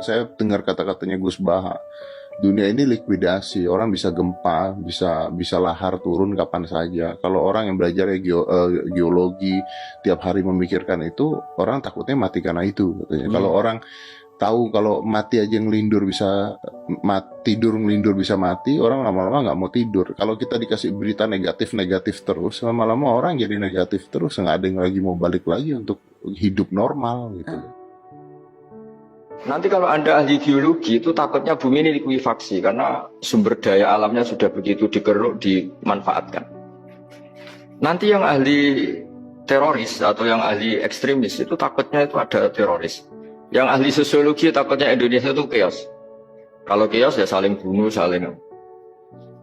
saya dengar kata-katanya Gus Baha. Dunia ini likuidasi, orang bisa gempa, bisa lahar turun kapan saja. Kalau orang yang belajar geologi tiap hari memikirkan itu, orang takutnya mati karena itu katanya. Kalau orang tahu kalau mati aja ngelindur bisa tidur ngelindur bisa mati, orang lama-lama nggak mau tidur. Kalau kita dikasih berita negatif terus, lama-lama orang jadi negatif terus, nggak ada yang lagi mau balik lagi untuk hidup normal gitu. Nanti kalau Anda ahli geologi itu takutnya bumi ini likuifaksi karena sumber daya alamnya sudah begitu dikeruk, dimanfaatkan. Nanti yang ahli teroris atau yang ahli ekstremis itu takutnya itu ada teroris. Yang ahli sosiologi takutnya Indonesia itu chaos. Kalau chaos ya saling bunuh, saling.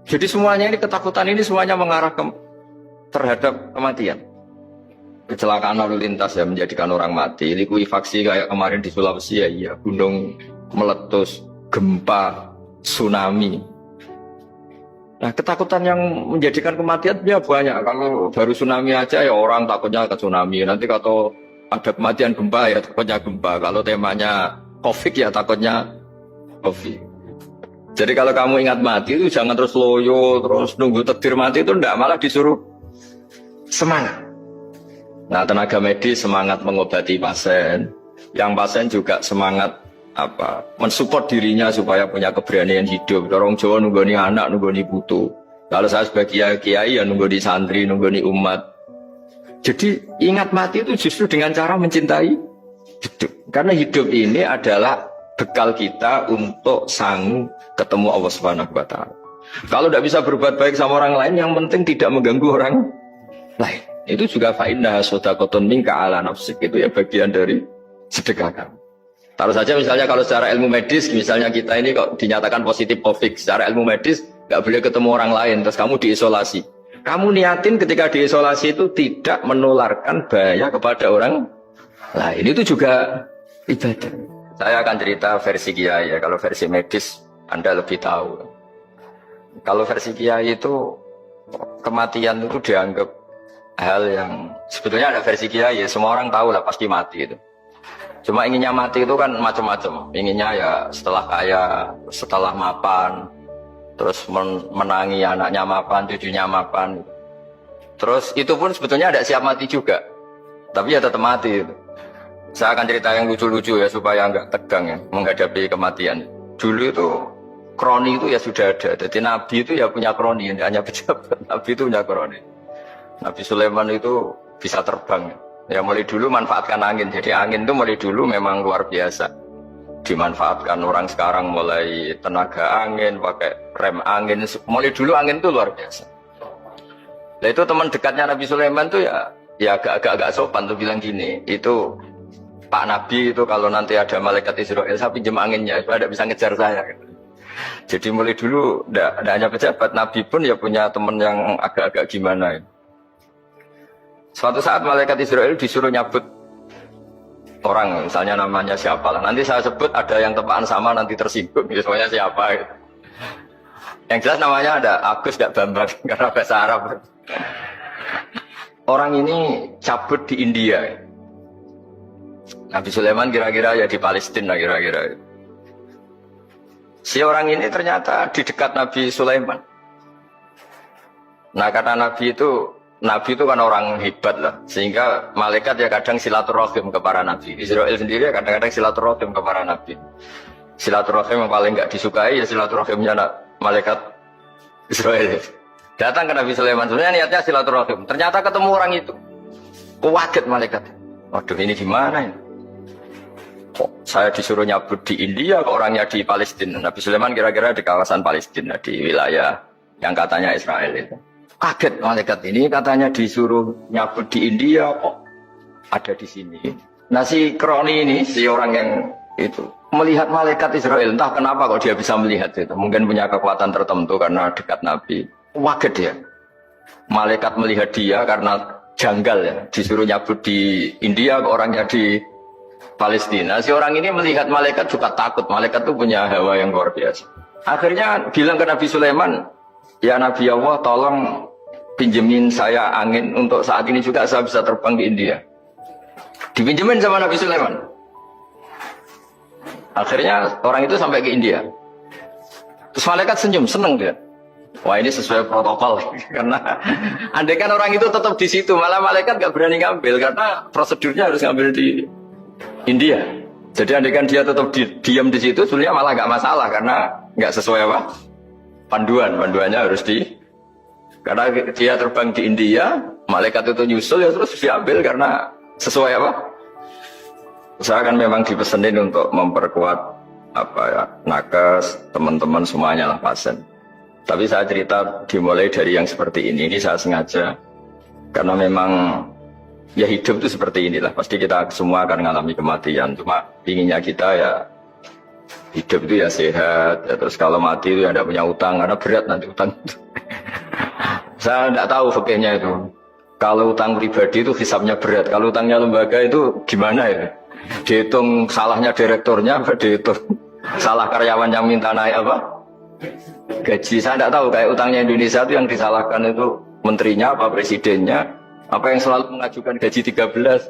Jadi semuanya ini ketakutan ini semuanya mengarah terhadap kematian. Kecelakaan lalu lintas ya menjadikan orang mati. Likuifaksi kayak kemarin di Sulawesi ya, iya. Gunung meletus, gempa, tsunami. Nah ketakutan yang menjadikan kematian ya banyak. Kalau baru tsunami aja ya orang takutnya ke tsunami. Nanti kalau ada kematian gempa ya takutnya gempa. Kalau temanya COVID ya takutnya COVID. Jadi kalau kamu ingat mati itu jangan terus loyo, terus nunggu takdir mati itu enggak, malah disuruh semangat. Nah tenaga medis semangat mengobati pasien, yang pasien juga semangat mensupport dirinya supaya punya keberanian hidup. Orang Jawa nunggoni anak, nunggoni putu. Kalau saya sebagai kiai ya nunggoni santri, nunggoni umat. Jadi ingat mati itu justru dengan cara mencintai hidup. Karena hidup ini adalah bekal kita untuk sanggup ketemu Allah Subhanahu wa Ta'ala. Kalau tidak bisa berbuat baik sama orang lain, yang penting tidak mengganggu orang lain. Itu juga fa'innaha shadaqatun minka ala nafsik. Itu ya bagian dari sedekah kamu. Taruh saja misalnya kalau secara ilmu medis, misalnya kita ini kok dinyatakan positif COVID, secara ilmu medis nggak boleh ketemu orang lain, terus kamu diisolasi. Kamu niatin ketika diisolasi itu tidak menularkan bahaya kepada orang lain. Itu juga ibadah. Saya akan cerita versi kiai ya. Kalau versi medis Anda lebih tahu. Kalau versi kiai itu kematian itu dianggap hal yang sebetulnya ada versi kiai ya, semua orang tahu lah pasti mati itu. Cuma inginnya mati itu kan macam-macam. Inginnya ya setelah kaya, setelah mapan, terus menangi anaknya mapan, cucunya mapan. Terus itu pun sebetulnya ada siap mati juga, tapi ya tetap mati itu. Saya akan cerita yang lucu-lucu ya supaya nggak tegang ya menghadapi kematian. Dulu itu kroni itu ya sudah ada. Jadi Nabi itu ya punya kroni, hanya pejabat. Nabi itu punya kroni. Nabi Sulaiman itu bisa terbang. Ya mulai dulu manfaatkan angin. Jadi angin itu mulai dulu memang luar biasa. Dimanfaatkan orang sekarang mulai tenaga angin, pakai rem angin. Mulai dulu angin itu luar biasa. Nah itu teman dekatnya Nabi Sulaiman tuh ya agak sopan tuh bilang gini. Itu Pak Nabi itu kalau nanti ada malaikat Israel saya pinjam anginnya supaya tidak bisa ngejar saya. Jadi mulai dulu tidak hanya pejabat, Nabi pun ya punya teman yang agak-agak gimana ya. Suatu saat malaikat Israel disuruh nyabut orang, misalnya namanya siapa lah. Nanti saya sebut ada yang tepaan sama nanti tersinggung, misalnya siapa. Gitu. Yang jelas namanya ada Agus tidak Bambang karena bahasa Arab. Orang ini cabut di India. Nabi Sulaiman kira-kira ya di Palestina kira-kira. Si orang ini ternyata di dekat Nabi Sulaiman. Nah karena Nabi itu kan orang hebat lah, sehingga malaikat ya kadang silaturahim ke para nabi. Israel sendiri ya kadang-kadang silaturahim ke para nabi. Silaturahim yang paling nggak disukai ya silaturahimnya malaikat Israel. Datang ke Nabi Sulaiman, sebenarnya niatnya silaturahim. Ternyata ketemu orang itu, kaget malaikat. Waduh ini gimana ini? Kok saya disuruh nyabut di India, kok orangnya di Palestina? Nabi Sulaiman kira-kira di kawasan Palestina, di wilayah yang katanya Israel itu. Kaget malaikat ini katanya disuruh nyabut di India kok ada di sini. Nah si kroni ini, si orang yang itu melihat malaikat Israel, entah kenapa kok dia bisa melihat itu. Mungkin punya kekuatan tertentu karena dekat Nabi. Kaget dia. Malaikat melihat dia karena janggal ya, disuruh nyabut di India kok orangnya di Palestina. Si orang ini melihat malaikat juga takut. Malaikat itu punya hawa yang luar biasa. Akhirnya bilang ke Nabi Sulaiman, ya Nabi Allah tolong pinjemin saya angin untuk saat ini juga saya bisa terbang di India. Dipinjemin sama Nabi Sulaiman. Akhirnya orang itu sampai ke India. Terus malaikat senyum, seneng dia. Wah ini sesuai protokol. Karena andai kan orang itu tetap di situ, malah malaikat gak berani ngambil karena prosedurnya harus ngambil di India. Jadi andai kan dia tetap diam di situ, sebenarnya malah gak masalah karena gak sesuai apa? Panduannya harus karena dia terbang di India, malaikat itu nyusul ya terus diambil karena sesuai apa? Saya kan memang dipesenin untuk memperkuat apa ya, nakes, teman-teman semuanya lah pasien. Tapi saya cerita dimulai dari yang seperti ini saya sengaja karena memang ya hidup itu seperti inilah. Pasti kita semua akan mengalami kematian. Cuma inginnya kita ya hidup itu ya sehat. Ya, terus kalau mati itu ya tidak punya utang karena berat nanti utang. Saya tidak tahu fikihnya itu. Kalau utang pribadi itu hisabnya berat. Kalau utangnya lembaga itu gimana ya? Dihitung salahnya direkturnya, dihitung salah karyawan yang minta naik apa? Gaji. Saya tidak tahu kayak utangnya Indonesia itu yang disalahkan itu menterinya apa presidennya, apa yang selalu mengajukan gaji 13.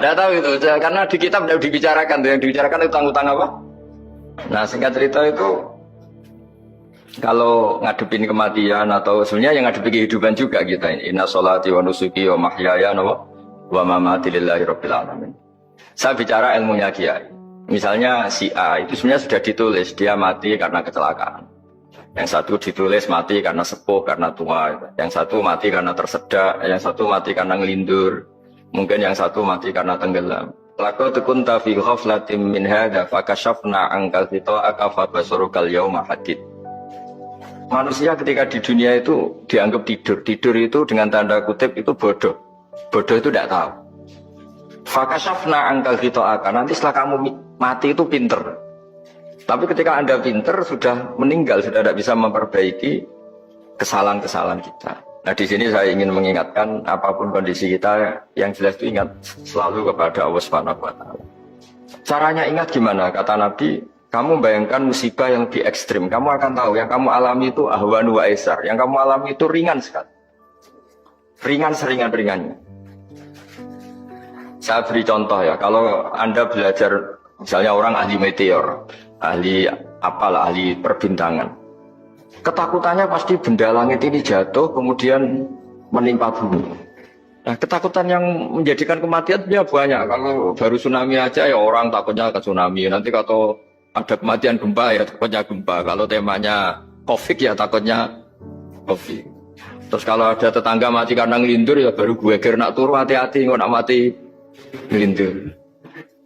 Tidak tahu itu, karena di kitab tidak dibicarakan, yang dibicarakan utang-utang apa? Nah singkat cerita itu kalau ngadepin kematian atau sebenarnya yang ngadepin kehidupan juga kita ini. Inna sholati wa nusuki wa mahyaya wa mamati lillahi rabbil alamin. Saya bicara ilmunya kiai. Misalnya si A itu sebenarnya sudah ditulis dia mati karena kecelakaan. Yang satu ditulis mati karena sepuh, karena tua. Yang satu mati karena tersedak. Yang satu mati karena ngelindur. Mungkin yang satu mati karena tenggelam. Laqad kunta fi ghaflatin min hadza fakashafna ankal ghita'aka fabasarukal yauma hadid. Manusia ketika di dunia itu dianggap tidur. Tidur itu dengan tanda kutip itu bodoh. Bodoh itu tidak tahu. Fakashafna angkal ghita'aka. Nanti setelah kamu mati itu pinter. Tapi ketika Anda pinter sudah meninggal, sudah tidak bisa memperbaiki kesalahan-kesalahan kita. Nah di sini saya ingin mengingatkan apapun kondisi kita, yang jelas itu ingat selalu kepada Allah Subhanahu wa taala. Caranya ingat gimana? Kata Nabi, kamu bayangkan musibah yang lebih ekstrim, kamu akan tahu yang kamu alami itu ahwanu wa aisar. Yang kamu alami itu ringan sekali. Ringan seringan-ringannya. Saya beri contoh ya, kalau Anda belajar misalnya orang ahli meteor, ahli apalah, ahli perbintangan. Ketakutannya pasti benda langit ini jatuh kemudian menimpa bumi. Nah, ketakutan yang menjadikan kematian ya banyak. Kalau baru tsunami aja ya orang takutnya ke tsunami. Nanti kalau ada kematian gempa ya takutnya gempa. Kalau temanya COVID ya takutnya COVID. Terus kalau ada tetangga mati karena ngelindur ya baru gue nak turu hati-hati nggak nak mati ngelindur.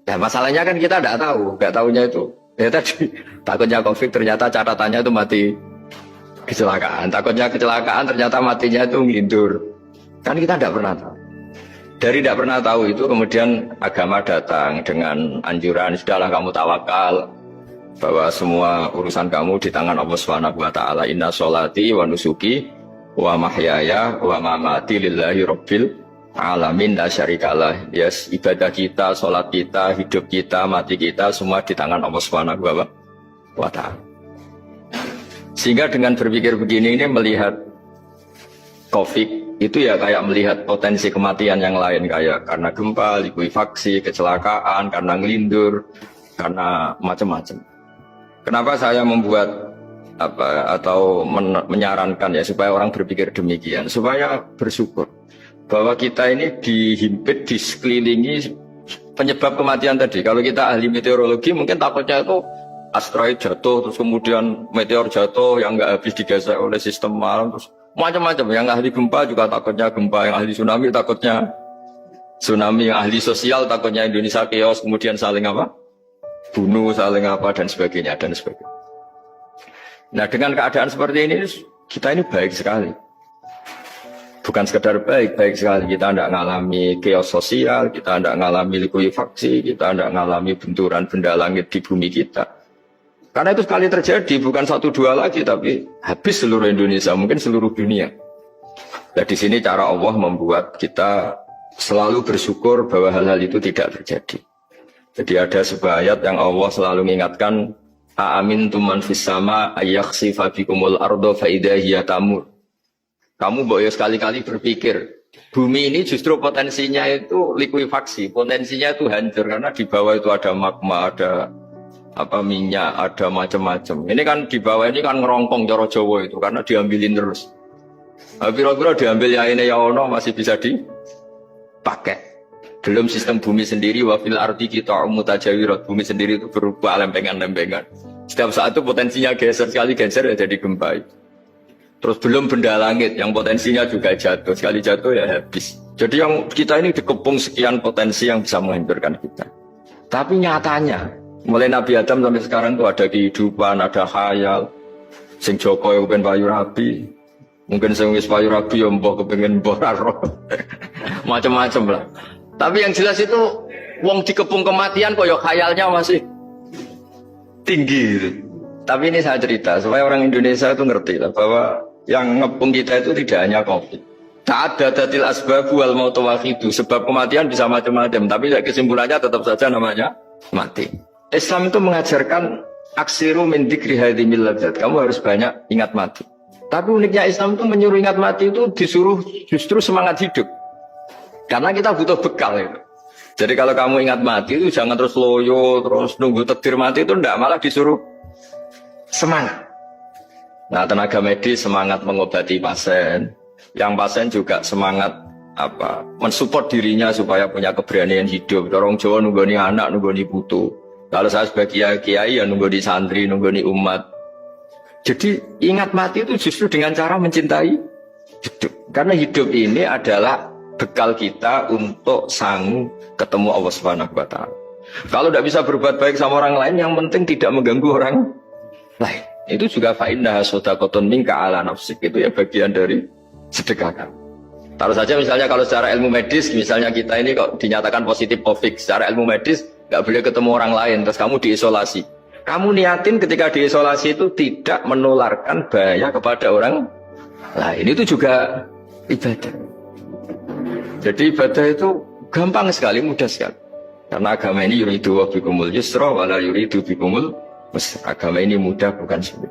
Nah masalahnya kan kita tidak tahu, nggak tahunya itu. Ya tadi takutnya COVID ternyata catatannya itu mati kecelakaan. Takutnya kecelakaan ternyata matinya itu ngelindur. Kan kita tidak pernah tahu. Dari tidak pernah tahu itu kemudian agama datang dengan anjuran sudahlah kamu tawakal bahwa semua urusan kamu di tangan Allah Subhanahu wa taala. Inna sholati wa nusuki wa mahyaya wa mamati lillahi rabbil alamin la syarikalah. Yes, ibadah kita, sholat kita, hidup kita, mati kita semua di tangan Allah Subhanahu wa taala. Sehingga dengan berpikir begini ini melihat COVID itu ya kayak melihat potensi kematian yang lain, kayak karena gempa, likuifaksi, kecelakaan, karena ngelindur, karena macam-macam. Kenapa saya membuat menyarankan ya supaya orang berpikir demikian, supaya bersyukur bahwa kita ini dihimpit, di sekelilingi penyebab kematian tadi. Kalau kita ahli meteorologi mungkin takutnya itu asteroid jatuh, terus kemudian meteor jatuh yang nggak habis digesek oleh sistem alam, terus macam-macam. Yang ahli gempa juga takutnya gempa, yang ahli tsunami takutnya tsunami, yang ahli sosial takutnya Indonesia chaos, kemudian saling apa? Bunuh, saling apa dan sebagainya dan sebagainya. Nah dengan keadaan seperti ini kita ini baik sekali. Bukan sekedar baik, baik sekali. Kita tidak mengalami chaos sosial, kita tidak mengalami likuifaksi, kita tidak mengalami benturan benda langit di bumi kita. Karena itu sekali terjadi, bukan 1-2 lagi, tapi habis seluruh Indonesia, mungkin seluruh dunia. Nah di sini cara Allah membuat kita selalu bersyukur bahwa hal-hal itu tidak terjadi. Jadi ada sebuah ayat yang Allah selalu mengingatkan, A'amintum man fis sama ayyakhsifa bikumul ardo fa idza hiya tamur. Kamu boleh sekali-kali berpikir Bumi ini justru potensinya itu likuifaksi, potensinya itu hancur karena di bawah itu ada magma, ada minyak, ada macam-macam. Ini kan di bawah ini kan ngerongkong cara Jawa itu karena diambilin terus. Piro-piro diambil ya ini ya ono masih bisa dipakai. Belum sistem bumi sendiri wafil arti kita mutajawirat, bumi sendiri itu berupa lempengan-lempengan. Setiap saat itu potensinya geser, sekali geser ya jadi gempa. Terus belum benda langit yang potensinya juga jatuh, sekali jatuh ya habis. Jadi yang kita ini dikepung sekian potensi yang bisa menghancurkan kita. Tapi nyatanya, mulai Nabi Adam sampai sekarang tuh ada kehidupan, ada khayal. Sing Joko yang kepengen payu rabi, mungkin sing wis payu rabi ya mbah kepengen mbah roh. Macam-macam lah. Tapi yang jelas itu wong dikepung kematian kok ya khayalnya masih tinggi gitu. Tapi ini saya cerita supaya orang Indonesia itu ngerti lah bahwa yang ngepung kita itu tidak hanya COVID. Ta'addadatil asbabu wal mautu wahidu. Sebab kematian bisa macam-macam, tapi kesimpulannya tetap saja namanya mati. Islam itu mengajarkan aksiru min dzikri hadhimil ladzat. Kamu harus banyak ingat mati. Tapi uniknya Islam itu menyuruh ingat mati itu disuruh justru semangat hidup. Karena kita butuh bekal itu. Jadi kalau kamu ingat mati itu jangan terus loyo, terus nunggu takdir mati itu enggak, malah disuruh semangat. Nah, tenaga medis semangat mengobati pasien. Yang pasien juga semangat mensupport dirinya supaya punya keberanian hidup. Orang Jawa nunggoni anak, nunggoni putu. Kalau saya sebagai kiai ya nunggoni santri, nunggoni umat. Jadi ingat mati itu justru dengan cara mencintai hidup. Karena hidup ini adalah bekal kita untuk sanggup ketemu Allah Subhanahu wa taala. Kalau tidak bisa berbuat baik sama orang lain, yang penting tidak mengganggu orang lain. Itu juga fa'innaha shadaqatun minka ala nafsik. Itu ya bagian dari sedekah kan. Taruh saja misalnya kalau secara ilmu medis, misalnya kita ini kok dinyatakan positif COVID, secara ilmu medis nggak boleh ketemu orang lain, terus kamu diisolasi. Kamu niatin ketika diisolasi itu tidak menularkan bahaya kepada orang lain. Itu juga ibadah. Jadi ibadah itu gampang sekali, mudah sekali. Karena agama ini yuridu wa bikumul yusra wa la yuridu bikumul agama ini mudah bukan sulit.